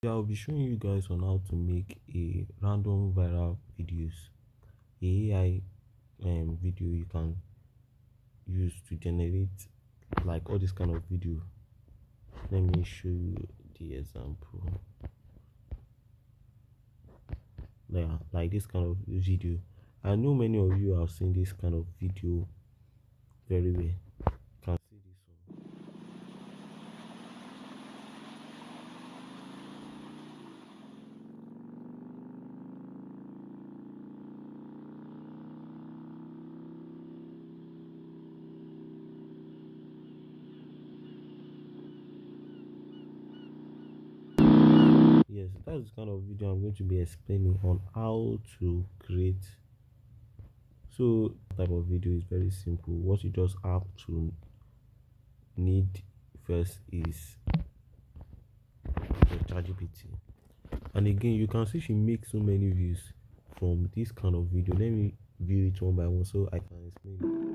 Yeah, I'll be showing you guys on how to make a random viral videos, AI video you can use to generate like all this kind of video. Let me show you the example. Yeah, like this kind of video. I know many of you have seen this kind of video very well. You can see this one. Yes, that's the kind of video I'm going to be explaining on how to create. So type of video is very simple. What you just have to need first is your ChatGPT. And again, you can see she makes so many views from this kind of video. Let me view it one by one so I can explain.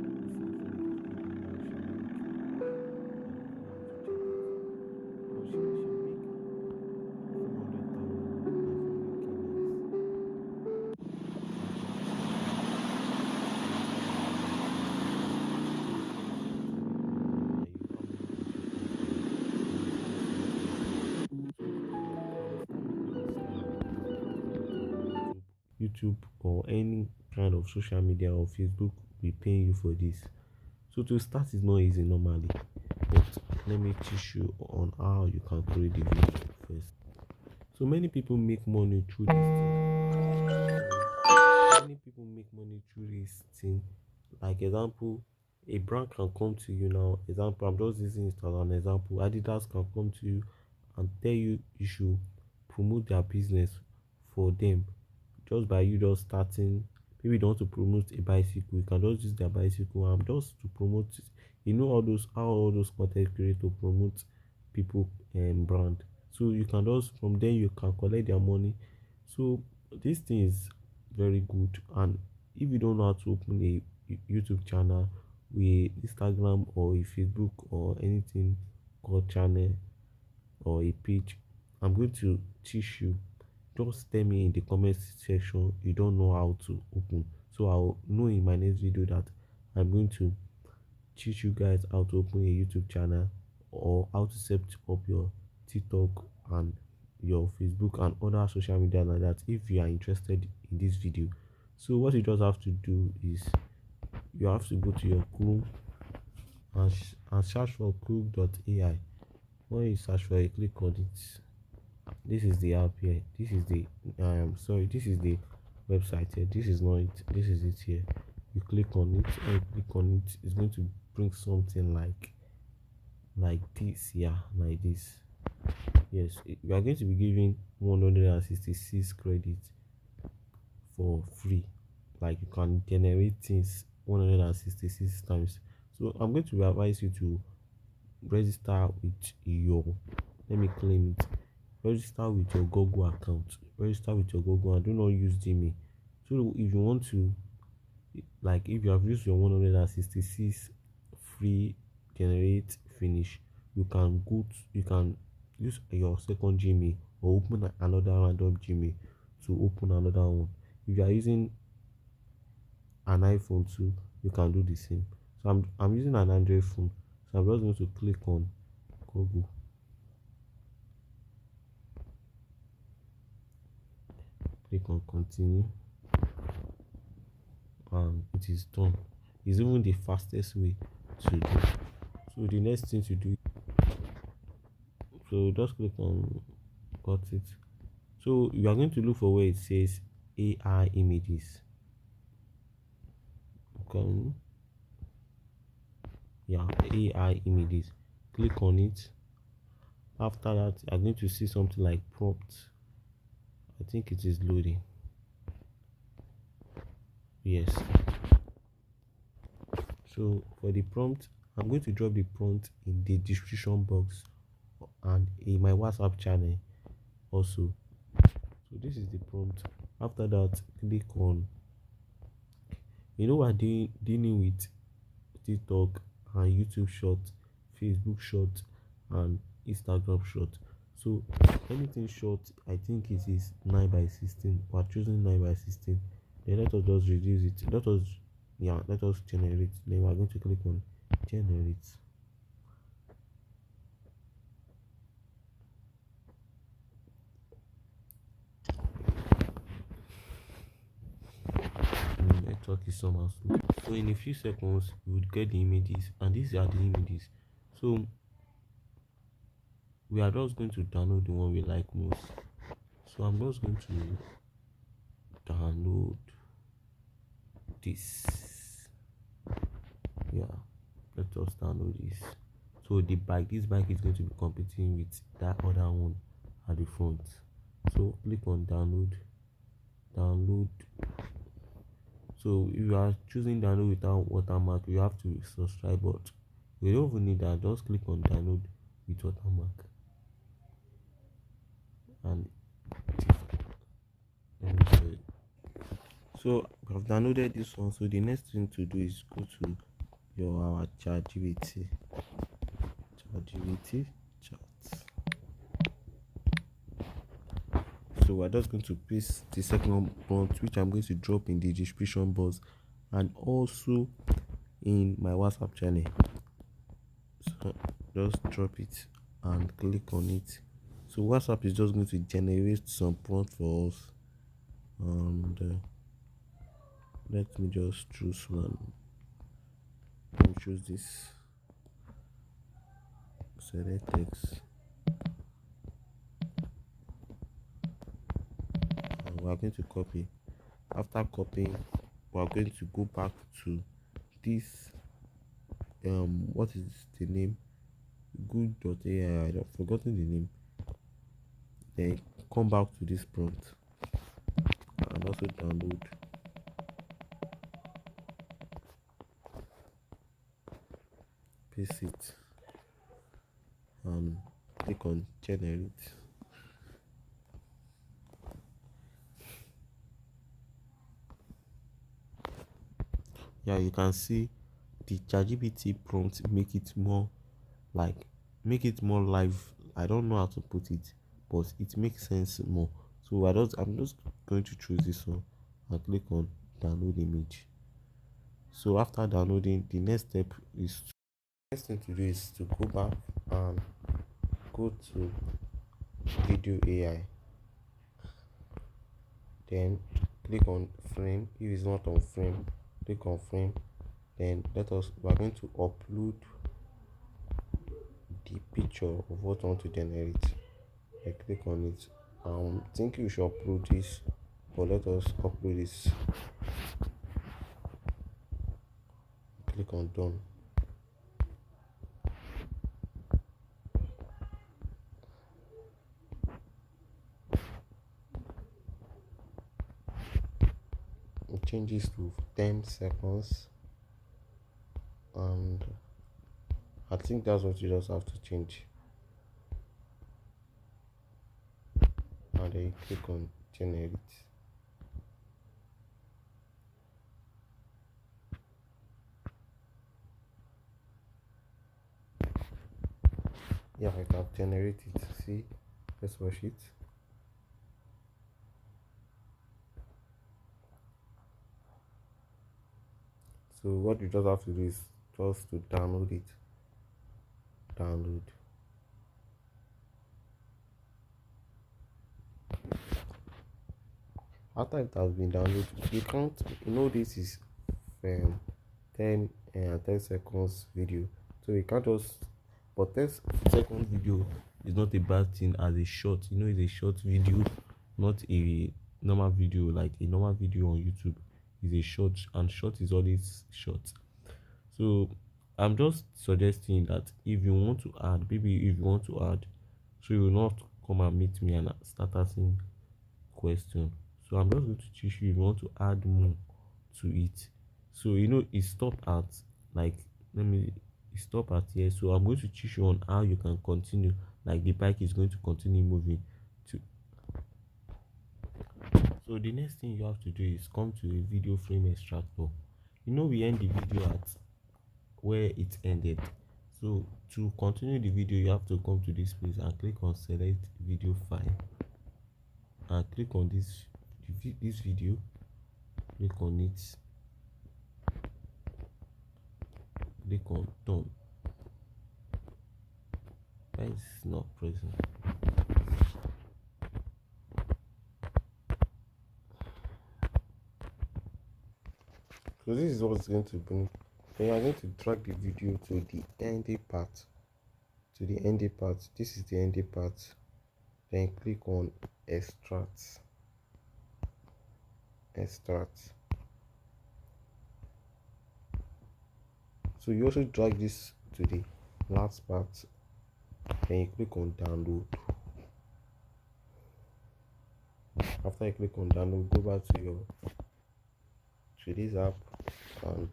YouTube or any kind of social media or Facebook will pay you for this. So to start is not easy normally, but let me teach you on how you can create the video first. So many people make money through this thing. Many people make money through this thing. Like example, a brand can come to you now. Example, I'm just using it as an example. Adidas can come to you and tell you you should promote their business for them just by you just starting. Maybe you don't want to promote a bicycle, you can just use their bicycle and just to promote it. You know all those how all those content creators to promote people and brand. So you can just from there you can collect their money. So this thing is very good. And if you don't know how to open a YouTube channel with Instagram or a Facebook or anything called channel or a page, I'm going to teach you. Just tell me in the comment section you don't know how to open, so I'll know in my next video that I'm going to teach you guys how to open a YouTube channel or how to set up your TikTok and your Facebook and other social media like that if you are interested in this video. So what you just have to do is you have to go to your Chrome and search for Chrome.ai. When you search for it, click on it. This is the app here. This is the sorry, this is the website here. This is not it. This is it here. You click on it. And you click on it, it's going to bring something like this. Yeah, like this. Yes, you are going to be giving 166 credits for free. Like you can generate things 166 times. So I'm going to advise you to register with your, let me claim it, register with your Google account. Register with your Google and do not use Gmail. So if you want to, like if you have used your 166 free generate finish, you can you can use your second Gmail or open another random Gmail to open another one. If you are using an iPhone too, you can do the same. So I'm using an Android phone, so I'm just going to click on Google. Click on continue and it is done. It's even the fastest way to do. So the next thing to do, so just click on got it. So you are going to look for where it says AI images. Okay, yeah, AI images. Click on it. After that, you're going to see something like prompt. I think it is loading. Yes. So for the prompt, I'm going to drop the prompt in the description box and in my WhatsApp channel also. So this is the prompt. After that, click on, we're dealing with TikTok and YouTube short, Facebook short and Instagram short. So anything short, I think it is 9 by 16. We're choosing 9 by 16. Then let us just reduce it. Let us generate. Then we're going to click on generate. Network is somehow slow. So in a few seconds, you would get the images, and these are the images. So we are just going to download the one we like most. So I'm just going to download this. Yeah, let us download this. So this bike is going to be competing with that other one at the front. So click on download. So if you are choosing download without watermark, you have to subscribe, but we don't even need that. Just click on download with watermark, and let me show you. So I've downloaded this one. So the next thing to do is go to our ChatGPT chat. So we're just going to paste the second prompt, which I'm going to drop in the description box and also in my WhatsApp channel. So just drop it and click on it. So WhatsApp is just going to generate some prompt for us, and let me just choose one. Let me choose this. Select text. And we are going to copy. After copying, we are going to go back to this. What is the name? Good.ai. I've forgotten the name. Then come back to this prompt and also download. Paste it and click on generate. Yeah, you can see the ChatGPT prompt like make it more live. I don't know how to put it, but it makes sense more. So I'm just going to choose this one and click on download image. So after downloading, the next thing to do is to go back and go to video AI. Then click on frame. If it's not on frame, click on frame. Then we are going to upload the picture of what I want to generate. I click on it. Think you should upload this, but let us upload this. Click on done. It changes to 10 seconds, and I think that's what you just have to change. And then you click on generate. Yeah, I can generate it. See, let's watch it. So what you just have to do is just to download it. Download. After it has been downloaded, you can't. This is um, 10 seconds video, so you can't just. But 10 second video is not a bad thing as a short. It's a short video, not a normal video. Like a normal video on YouTube is a short, and short is always short. So I'm just suggesting that if you want to add, maybe if you want to add, so you will not come and meet me and start asking question. So I'm just going to teach you if you want to add more to it. So it stopped at like let me it stop at here. So I'm going to teach you on how you can continue. Like the bike is going to continue moving to. So the next thing you have to do is come to a video frame extractor. We end the video at where it ended. So to continue the video, you have to come to this place and click on select video file and click on this video, click on it, click on done. Why is it not present? So this is what's going to bring. Then you are going to drag the video to the ending part. To the ending part. This is the ending part. Then click on extract. Extract. So you also drag this to the last part. Then you click on download. After you click on download, go back to this app and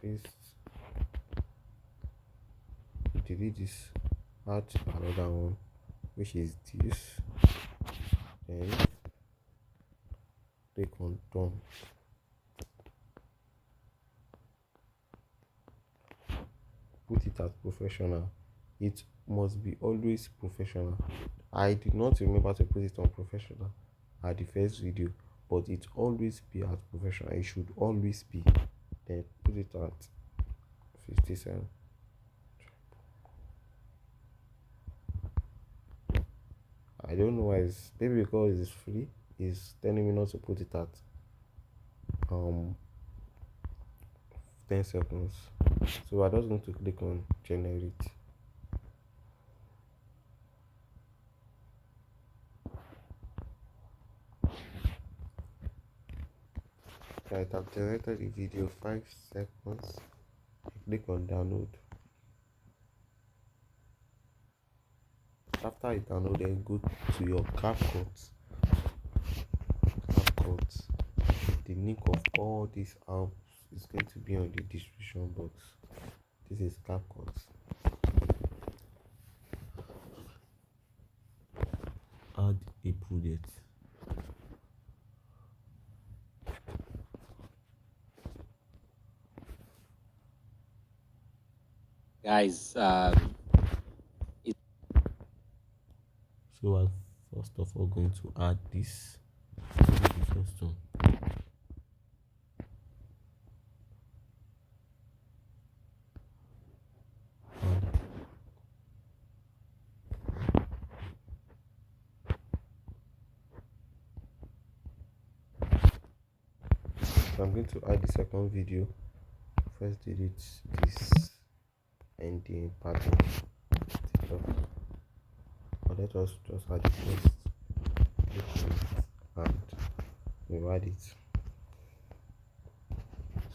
paste, delete this, add another one, which is this. Then click on done. Put it as professional. It must be always professional. I did not remember to put it on professional at the first video, but it always be at professional. It should always be. Then put it at 57. I don't know why it's maybe because it's free. It's telling me not to put it at 10 seconds. So I just going to click on generate. Right, I've generated the video 5 seconds. Click on download. After it downloaded, go to your CapCut. CapCut. The link of all these apps is going to be on the description box. This is CapCut. Add a project. Guys, So I'm first of all going to add this. The first one. So I'm going to add the second video. First delete this ending pattern. But let us just add it first. And we add it.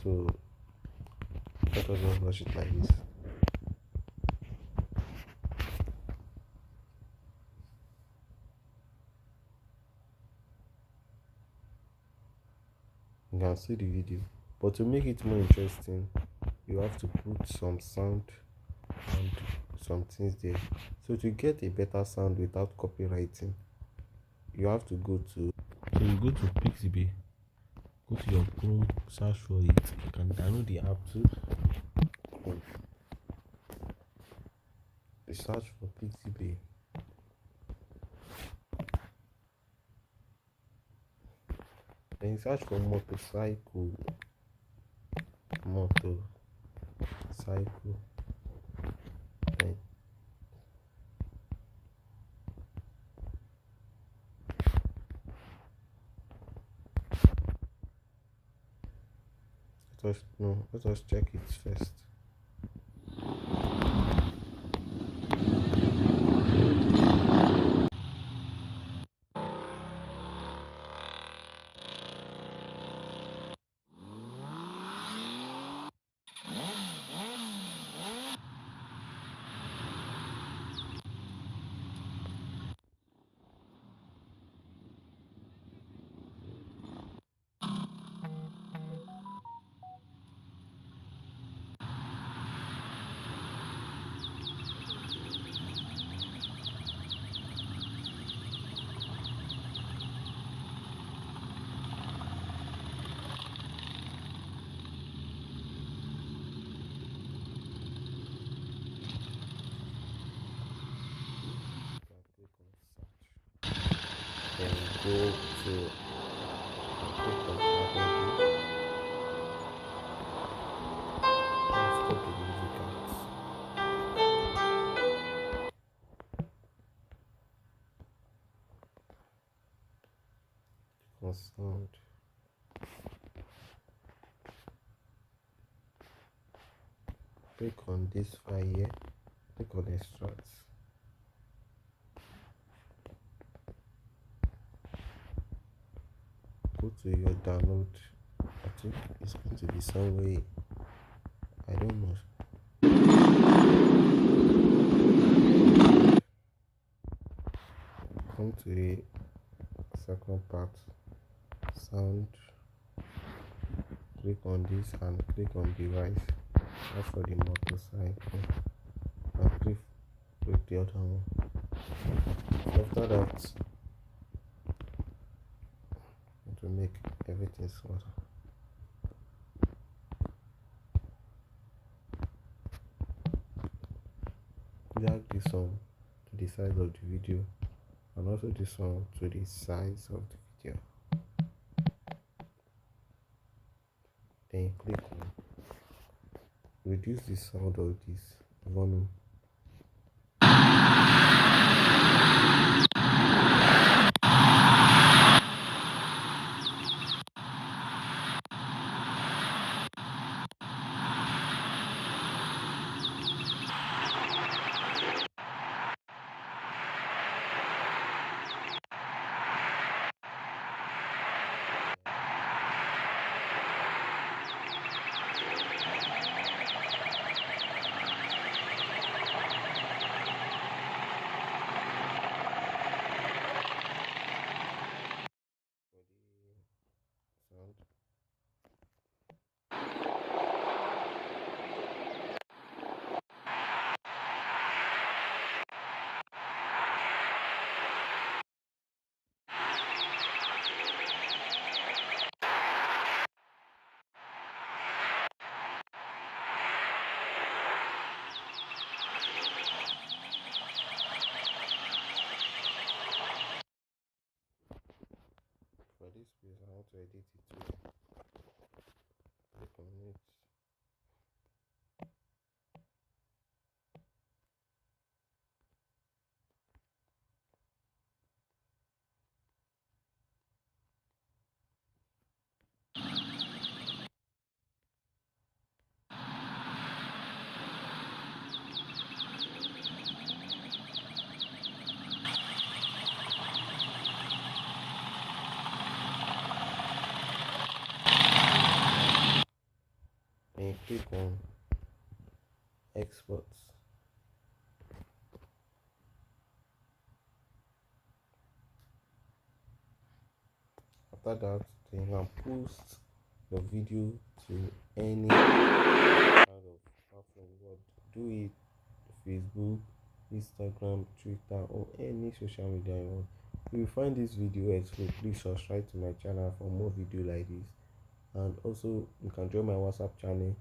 So let us just watch it like this. You can see the video. But to make it more interesting, you have to put some sound and some things there. So to get a better sound without copywriting, you have to go to Pixabay, go to your Chrome, search for it. You can download the app too. You search for Pixabay. Then you search for motorcycle. Motorcycle. Then let us check it first. then go to click on add edit and stop the music at sound. Click on this file here, click on extract. Go to your download. I think it's going to be somewhere, I don't know. Come to the second part, sound. Click on this and click on device. That's for the motorcycle. And click the other one. So after that, to make everything smaller. Drag this one to the size of the video and also this one to the size of the video. Then click on reduce the sound of this volume. Sound. For this piece, I want to edit it too. Click on it. And click on export. After that, then you can post your video to any kind of platform. What do it Facebook, Instagram, Twitter, or any social media you want. If you find this video helpful, please subscribe to my channel for more video like this. And also you can join my WhatsApp channel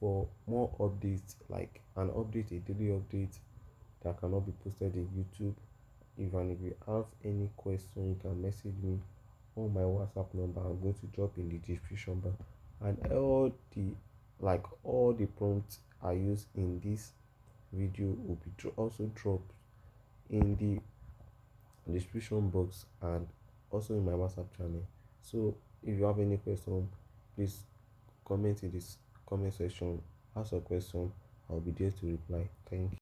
for more updates, like an update, a daily update that cannot be posted in YouTube. Even if you have any question, you can message me on my WhatsApp number. I'm going to drop in the description bar, and all the prompts I use in this video will be also dropped in the description box and also in my WhatsApp channel. So if you have any question, please comment in this comment section. Ask a question, I'll be there to reply. Thank you.